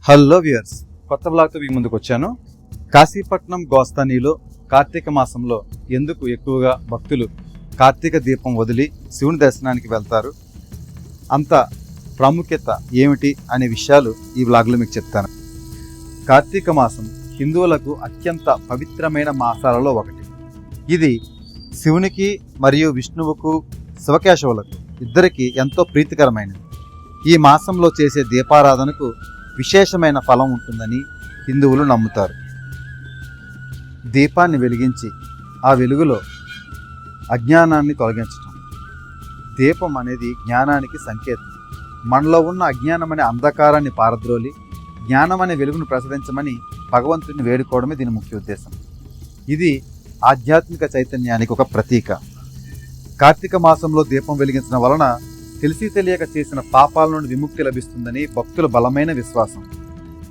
Hello viewers, కొత్త బ్లాగ్తో మీ ముందుకు వచ్చాను. కాశీపట్నం గోస్తానీలో కార్తీక మాసంలో ఎందుకు ఎక్కువగా భక్తులు కార్తీక దీపం వదిలి శివుని దర్శనానికి వెళ్తారు, అంత ప్రాముఖ్యత ఏమిటి అనే విషయాలు ఈ బ్లాగ్లో మీకు చెప్తాను. కార్తీక మాసం హిందువులకు అత్యంత పవిత్రమైన మాసాలలో ఒకటి. ఇది శివునికి మరియు విష్ణువుకు, శివకేశవులకు ఇద్దరికి ఎంతో ప్రీతికరమైనది. ఈ మాసంలో చేసే దీపారాధనకు విశేషమైన ఫలం ఉంటుందని హిందువులు నమ్ముతారు. దీపాన్ని వెలిగించి ఆ వెలుగులో అజ్ఞానాన్ని తొలగించటం. దీపం అనేది జ్ఞానానికి సంకేతం. మనలో ఉన్న అజ్ఞానం అనే అంధకారాన్ని పారద్రోలి జ్ఞానం అనే వెలుగును ప్రసరించమని భగవంతుడిని వేడుకోవడమే దీని ముఖ్య ఉద్దేశం. ఇది ఆధ్యాత్మిక చైతన్యానికి ఒక ప్రతీక. కార్తీక మాసంలో దీపం వెలిగించడం వలన తెలిసి తెలియక చేసిన పాపాల నుండి విముక్తి లభిస్తుందని భక్తుల బలమైన విశ్వాసం.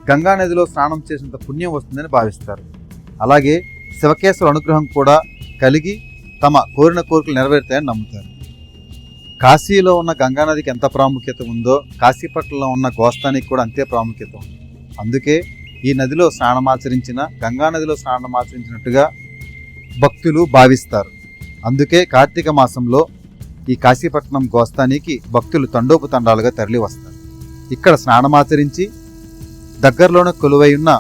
గంగా నదిలో స్నానం చేసినంత పుణ్యం వస్తుందని భావిస్తారు. అలాగే శివకేశవుల అనుగ్రహం కూడా కలిగి తమ కోరిన కోరికలు నెరవేరుతాయని నమ్ముతారు. కాశీలో ఉన్న గంగా నదికి ఎంత ప్రాముఖ్యత ఉందో కాశీపట్నంలో ఉన్న గోస్తానికి కూడా అంతే ప్రాముఖ్యత ఉంది. అందుకే ఈ నదిలో స్నానమాచరించిన గంగా నదిలో స్నానమాచరించినట్టుగా భక్తులు భావిస్తారు. అందుకే కార్తీక మాసంలో ఈ కాశీపట్నం గోస్తానికి భక్తులు తండోపతండాలుగా తరలి వస్తారు. ఇక్కడ స్నానమాచరించి దగ్గరలోనే కొలువై ఉన్న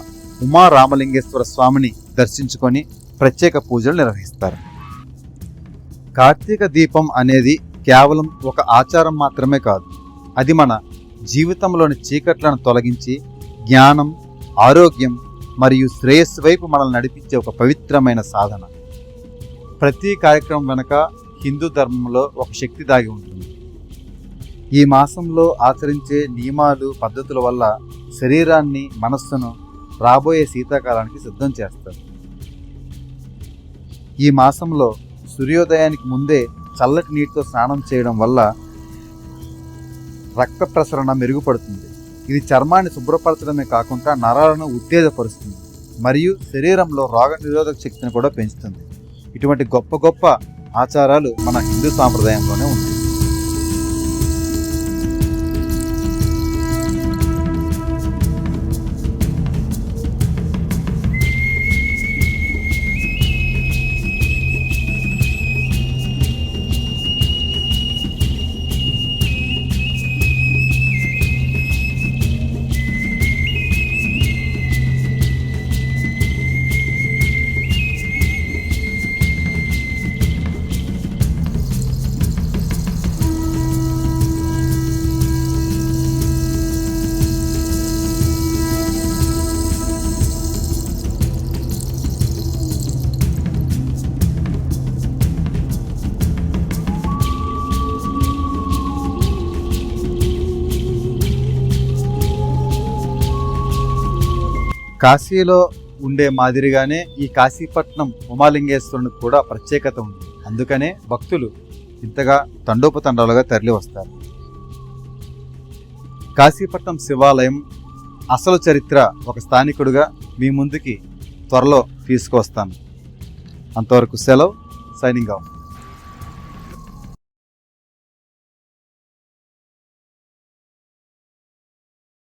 ఉమా రామలింగేశ్వర స్వామిని దర్శించుకొని ప్రత్యేక పూజలు నిర్వహిస్తారు. కార్తీక దీపం అనేది కేవలం ఒక ఆచారం మాత్రమే కాదు, అది మన జీవితంలోని చీకట్లను తొలగించి జ్ఞానం, ఆరోగ్యం మరియు శ్రేయస్సు వైపు మనల్ని నడిపించే ఒక పవిత్రమైన సాధన. ప్రతి కార్యక్రమం వెనుక హిందూ ధర్మంలో ఒక శక్తి దాగి ఉంటుంది. ఈ మాసంలో ఆచరించే నియమాలు, పద్ధతుల వల్ల శరీరాన్ని, మనస్సును రాబోయే శీతాకాలానికి సిద్ధం చేస్తారు. ఈ మాసంలో సూర్యోదయానికి ముందే చల్లటి నీటితో స్నానం చేయడం వల్ల రక్త ప్రసరణ మెరుగుపడుతుంది. ఇది చర్మాన్ని శుభ్రపరచడమే కాకుండా నరాలను ఉత్తేజపరుస్తుంది మరియు శరీరంలో రోగ నిరోధక శక్తిని కూడా పెంచుతుంది. ఇటువంటి గొప్ప గొప్ప ఆచారాలు మన హిందూ సాంప్రదాయంలోనే ఉన్నాయి. కాశీలో ఉండే మాదిరిగానే ఈ కాశీపట్నం ఉమాలింగేశ్వరునికి కూడా ప్రత్యేకత ఉంది. అందుకనే భక్తులు ఇంతగా తండోపతండాలుగా తరలి వస్తారు. కాశీపట్నం శివాలయం అసలు చరిత్ర ఒక స్థానికుడిగా మీ ముందుకి త్వరలో తీసుకువస్తాను. అంతవరకు సెలవు. Signing off.